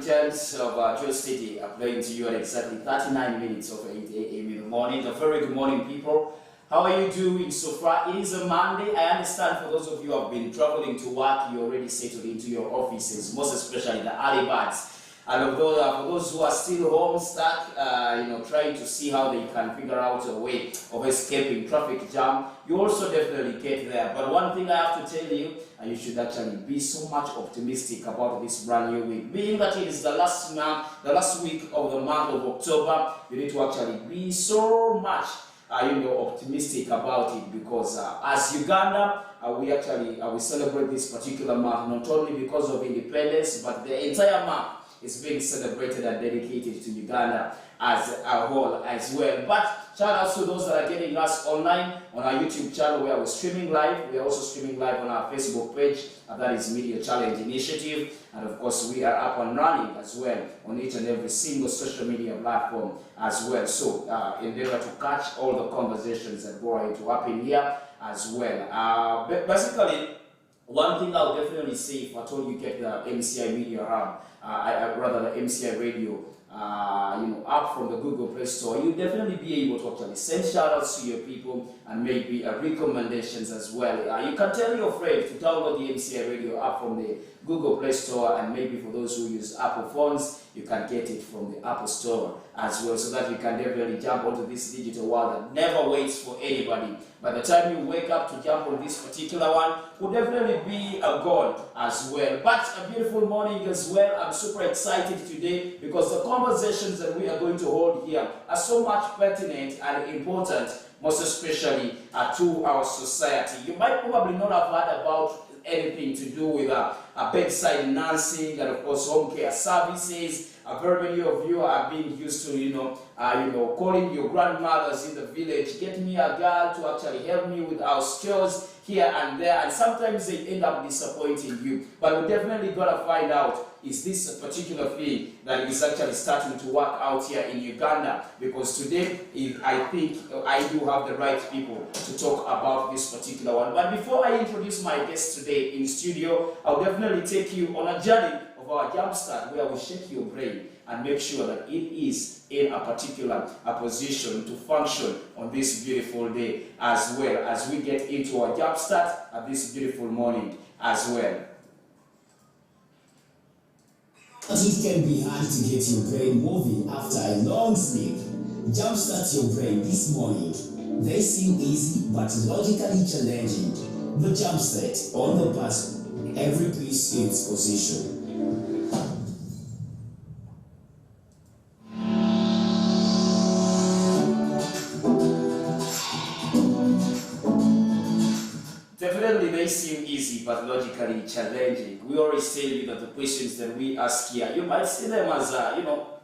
inhabitants of Joe City are playing to you at exactly 39 minutes of 8 a.m. in the morning. A very good morning, people. How are you doing so far? It is a Monday. I understand for those of you who have been traveling to work, you already settled into your offices, most especially the early birds. And although, for those who are still home stuck, trying to see how they can figure out a way of escaping traffic jam, you also definitely get there. But one thing I have to tell you, and you should actually be so much optimistic about this brand new week. Being that it is the last week of the month of October, you need to actually be so much optimistic about it, because as Uganda, we celebrate this particular month not only because of independence, but the entire month is being celebrated and dedicated to Uganda as a whole as well. But shout out to those that are getting us online on our YouTube channel where we're streaming live. We are also streaming live on our Facebook page, and that is Media Challenge Initiative. And of course, we are up and running as well on each and every single social media platform as well. So endeavor to catch all the conversations that go into happen here as well. Basically, one thing I'll definitely say, if at all you get the MCI Media Hub, rather the MCI Radio, up from the Google Play Store, you'll definitely be able to actually send shoutouts to your people and maybe recommendations as well. You can tell your friend to download the MCI Radio app from the Google Play Store, and maybe for those who use Apple phones, you can get it from the Apple Store as well, so that you can definitely jump onto this digital world that never waits for anybody. By the time you wake up to jump on this particular one, will definitely be a goal as well. But a beautiful morning as well. I'm super excited today because the conversations that we are going to hold here are so much pertinent and important, most especially to our society. You might probably not have heard about anything to do with bedside nursing and of course home care services. Very many of you are being used to, calling your grandmothers in the village, get me a girl to actually help me with house chores here and there, and sometimes they end up disappointing you. But we definitely gotta find out, is this a particular thing that is actually starting to work out here in Uganda? Because today, I think I do have the right people to talk about this particular one. But before I introduce my guest today in studio, I'll definitely take you on a journey of our jumpstart, where we shake your brain and make sure that it is in a particular position to function on this beautiful day, as well as we get into our jumpstart at this beautiful morning as well. It can be hard to get your brain moving after a long sleep. Jumpstart your brain this morning. They seem easy but logically challenging. The jumpstart on the button, every piece in its position. Definitely they seem easy but logically challenging. We always tell you that the questions that we ask here, you might see them as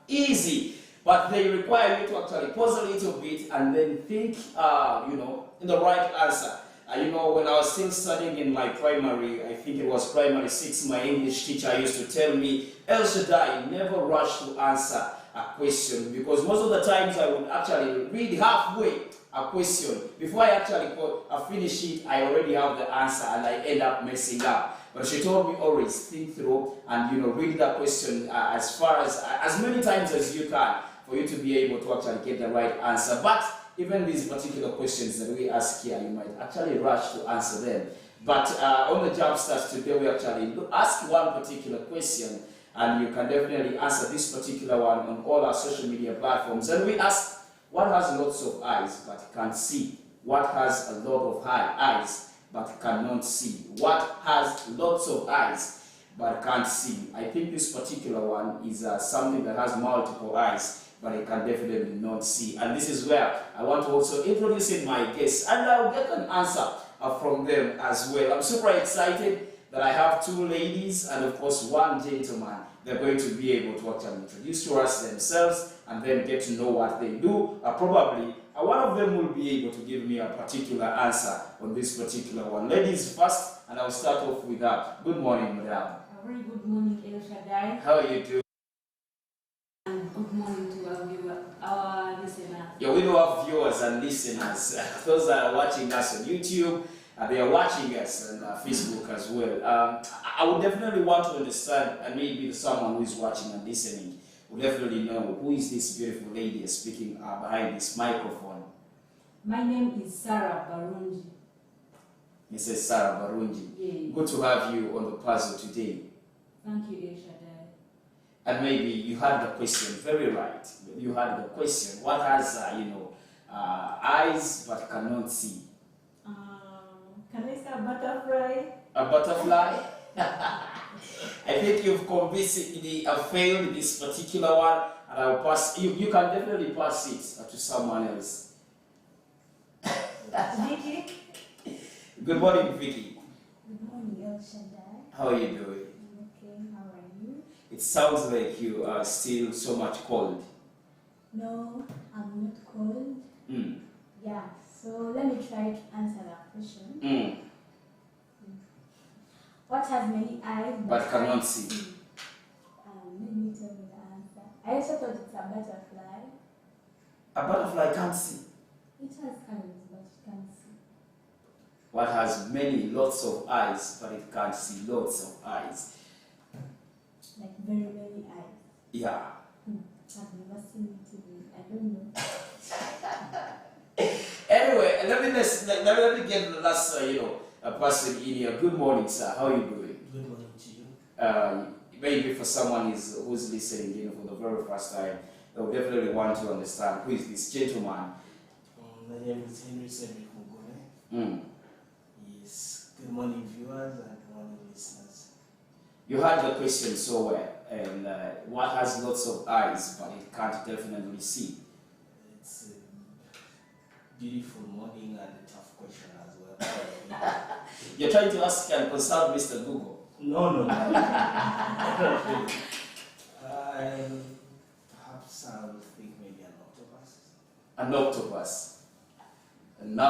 easy, but they require you to actually pause a little bit and then think in the right answer. When I was still studying in my primary, I think it was primary 6, my English teacher used to tell me, Shaddai, never rush to answer a question, because most of the times I would actually read halfway a question. Before I actually finish it, I already have the answer and I end up messing up. But she told me always think through and read that question as many times as you can for you to be able to actually get the right answer. But even these particular questions that we ask here, you might actually rush to answer them. But on the Jumpstart today, we actually ask one particular question, and you can definitely answer this particular one on all our social media platforms. And we ask, what has lots of eyes but can't see? What has a lot of eyes but cannot see? What has lots of eyes but can't see? I think this particular one is something that has multiple eyes, but I can definitely not see. And this is where I want to also introduce in my guests, and I'll get an answer from them as well. I'm super excited that I have 2 ladies and of course 1 gentleman. They're going to be able to actually introduce to us themselves and then get to know what they do. Probably one of them will be able to give me a particular answer on this particular one. Ladies first, and I'll start off with that. Good morning, madam. A very good morning, El Shaddai. How are you doing? And good morning to our listeners. Yeah, we do have viewers and listeners. Those that are watching us on YouTube, They are watching us on Facebook as well. I would definitely want to understand, and maybe someone who is watching and listening will definitely know who is this beautiful lady speaking behind this microphone. My name is Sarah Barunji. Mrs. Sarah Barunji. Yeah. Good to have you on the puzzle today. Thank you, El Shaddai. And maybe you had the question, very right. You had the question, what has, eyes but cannot see? Can I say a butterfly? A butterfly? I think you've convincingly failed this particular one, and I'll pass. You can definitely pass it to someone else. Vicky? Good morning, Vicky. Good morning, El Shaddai. How are you doing? I'm okay, how are you? It sounds like you are still so much cold. No, I'm not cold. Mm. Yeah, so let me try to answer that question. Mm. What has many eyes But cannot see? Let me tell you the answer. I also thought it's a butterfly. A butterfly can't see. It has eyes, but it can't see. What has lots of eyes, but it can't see lots of eyes? Like very many eyes. Yeah. I've never seen it even. I don't know. Anyway, let me get the last, a person in here. Good morning, sir. How are you doing? Good morning to you. Maybe for someone who's listening, for the very first time, they will definitely want to understand who is this gentleman. My name is Henry Cedric Mugone. Mm. Yes. Good morning, viewers, and good morning, listeners. You heard the question so well. And what has lots of eyes, but it can't definitely see? It's a beautiful morning and a tough question as well. You're trying to ask and consult Mr. Google. No. Perhaps I would think maybe an octopus. An octopus. No.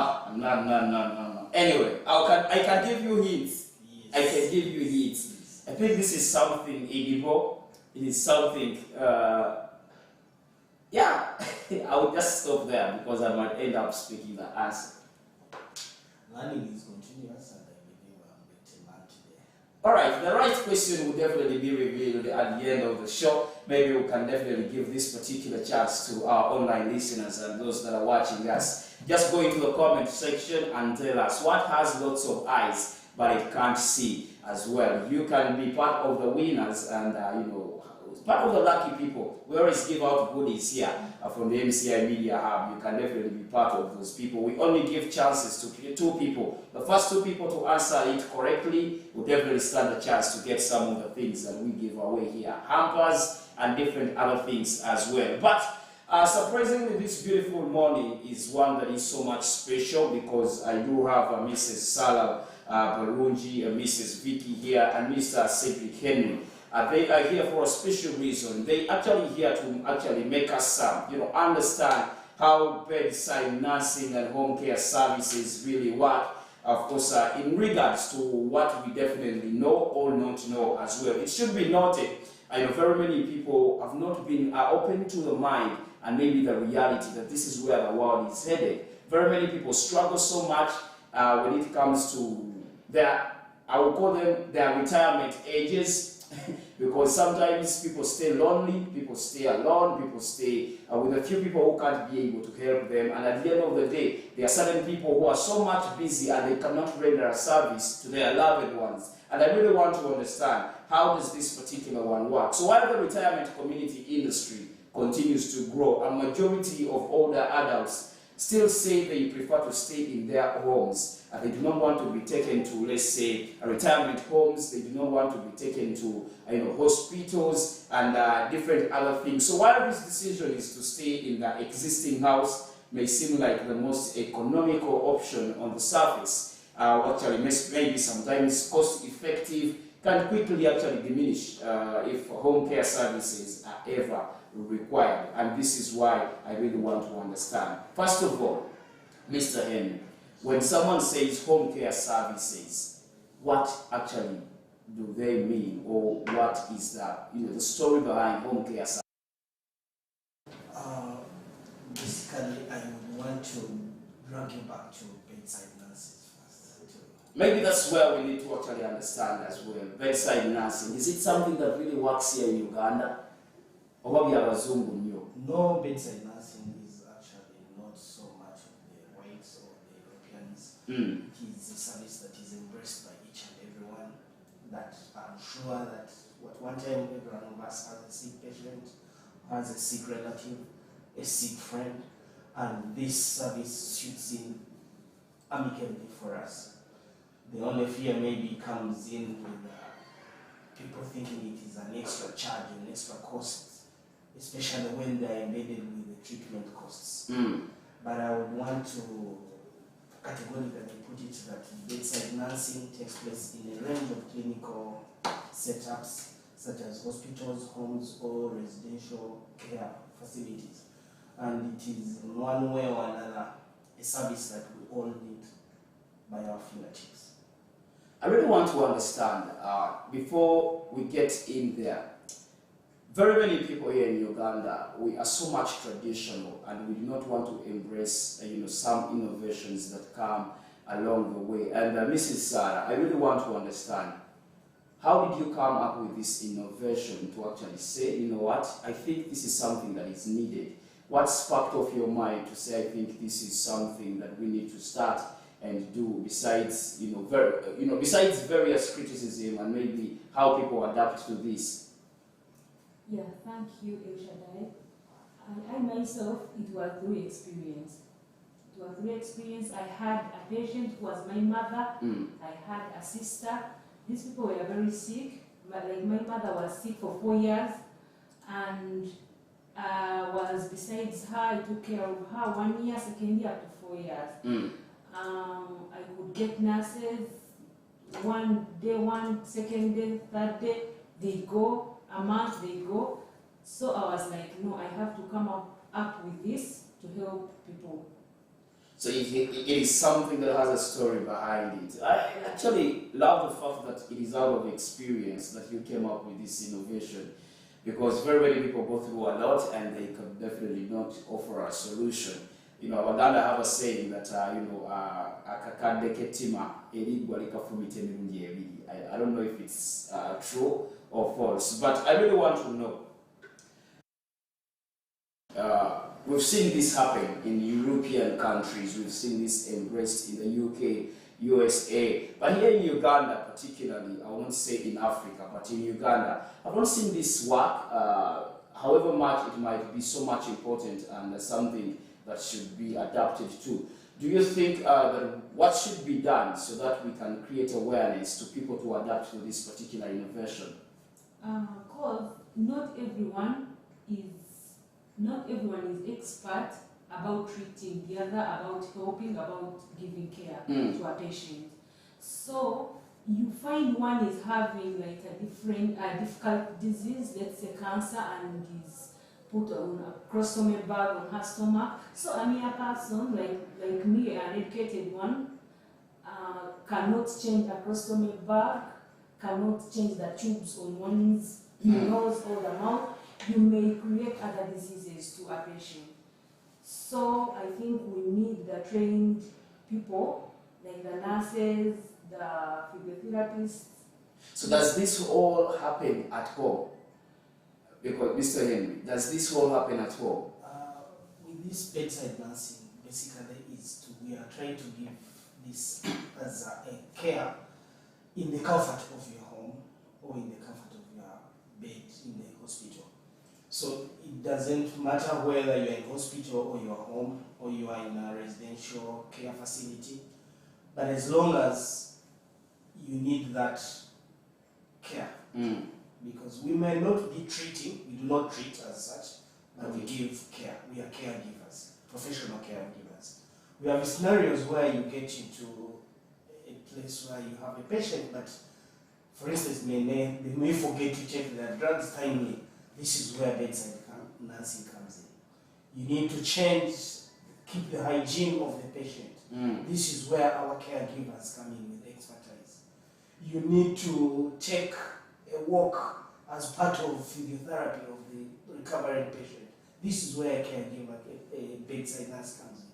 Anyway, I can give you hints. Yes. I can give you hints. I think this is something edible. It is something, yeah, I will just stop there because I might end up speaking the answer. Learning is continuous, and I believe I'm going to learn today. Alright, the right question will definitely be revealed at the end of the show. Maybe we can definitely give this particular chance to our online listeners and those that are watching us. Just go into the comment section and tell us what has lots of eyes but it can't see as well. You can be part of the winners and, part of the lucky people. We always give out goodies here from the MCI Media Hub. You can definitely be part of those people. We only give chances to 2 people. The first 2 people to answer it correctly will definitely stand a chance to get some of the things that we give away here. Hampers and different other things as well. But surprisingly, this beautiful morning is one that is so much special because I do have Mrs. Sarah Barunji, Mrs. Vicky here, and Mr. Cedric Henry. They are here for a special reason. They actually here to actually make us understand how bedside nursing and home care services really work. Of course, in regards to what we definitely know or not know as well. It should be noted, I know very many people have not been open to the mind and maybe the reality that this is where the world is headed. Very many people struggle so much when it comes to I will call them their retirement ages. Because sometimes people stay lonely, people stay alone, people stay with a few people who can't be able to help them, and at the end of the day, there are certain people who are so much busy and they cannot render a service to their loved ones. And I really want to understand, how does this particular one work? So while the retirement community industry continues to grow, a majority of older adults still say they prefer to stay in their homes. They do not want to be taken to, let's say, retirement homes. They do not want to be taken to, hospitals and different other things. So while this decision is to stay in the existing house, may seem like the most economical option on the surface, actually maybe sometimes cost-effective, can quickly actually diminish if home care services are ever required. And this is why I really want to understand. First of all, Mr. Henry, when someone says home care services, what actually do they mean, or what is the story behind home care services? Basically, I would want to drag you back to bedside nurses first, to Maybe that's where we need to actually understand as well. Bedside nursing, is it something that really works here in Uganda? Or maybe abazungu nnyo? No, bedside nursing is actually not so much of the whites or the Europeans. It is a service that is embraced by each and everyone. That I'm sure that at one time everyone of us has a sick patient, has a sick relative, a sick friend, and this service suits in amicably for us. The only fear maybe comes in with people thinking it is an extra charge, an extra cost, especially when they are embedded with the treatment costs. But I would want to categorically put it that bedside nursing takes place in a range of clinical setups, such as hospitals, homes, or residential care facilities. And it is in one way or another a service that we all need by our fingertips. I really want to understand, before we get in there, very many people here in Uganda, we are so much traditional and we do not want to embrace some innovations that come along the way. And Mrs. Sarah, I really want to understand, how did you come up with this innovation to actually say, you know what, I think this is something that is needed? What sparked off your mind to say, I think this is something that we need to start and do, besides, besides various criticism and maybe how people adapt to this? Yeah, thank you, Shaddai. I myself, it was through experience. It was through experience. I had a patient who was my mother. I had a sister. These people were very sick. My mother was sick for 4 years, and was besides her. I took care of her 1 year, second year up to 4 years. I could get nurses. One day, second day, third day, they go. A month they go. So I was like, no, I have to come up with this to help people. So it is something that has a story behind it. I actually love the fact that it is out of experience that you came up with this innovation, because very many people go through a lot and they can definitely not offer a solution. Abaganda have a saying that, akakadde ketima erigwa likafumita emirundi ebiri. I don't know if it's true or false, but I really want to know. We've seen this happen in European countries, we've seen this embraced in the UK, USA, but here in Uganda particularly, I won't say in Africa, but in Uganda, I've not seen this work, however much it might be so much important and something that should be adapted to. Do you think that what should be done so that we can create awareness to people to adapt to this particular innovation? Because not everyone is expert about treating the other, about helping, about giving care to a patient. So you find one is having like a difficult disease, let's say cancer, and is put on a colostomy bag on her stomach. So a mere person like me, an educated one, cannot change a colostomy bag, cannot change the tubes on one's nose or the mouth. You may create other diseases to a patient. So I think we need the trained people, like the nurses, the physiotherapists. So does this all happen at home? Because, Mr. Henry, does this all happen at home? With this bedside nursing, basically we are trying to give this as a care in the comfort of your home or in the comfort of your bed in the hospital. So it doesn't matter whether you're in hospital or you're home or you are in a residential care facility, but as long as you need that care, because we may not be treating, we do not treat as such, but we give care. We are caregivers, professional caregivers. We have scenarios where you get into a place where you have a patient, but for instance, they may forget to check their drugs timely. This is where bedside nursing comes in. You need to keep the hygiene of the patient. This is where our caregivers come in with expertise. You need to take a walk as part of physiotherapy of the recovering patient. This is where a caregiver, a bedside nurse comes in.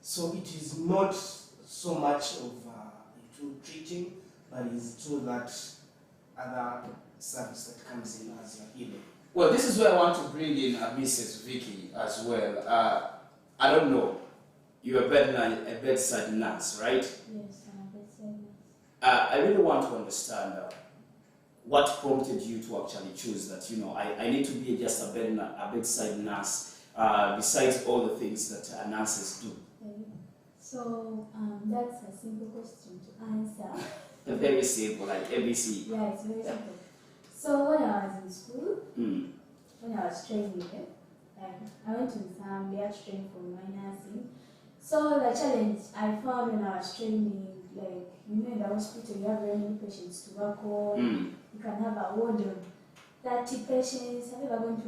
So it is not so much of a to treating, but it's through that other service that comes in as your healing. Well, this is where I want to bring in Mrs. Vicky as well. I don't know, you're a bedside nurse, right? Yes, I'm a bedside nurse. I really want to understand what prompted you to actually choose that, I need to be just a bedside nurse, besides all the things that nurses do. Okay. So that's a simple question to answer. Very simple, like ABC. Yeah, it's very simple. So when I was in school, Mm. when I was training, I went to Zambia to train for my nursing. So the challenge I found when I was training, like, in the hospital, you have very many patients to work on. Mm. You can have a ward of 30 patients. Have you ever gone to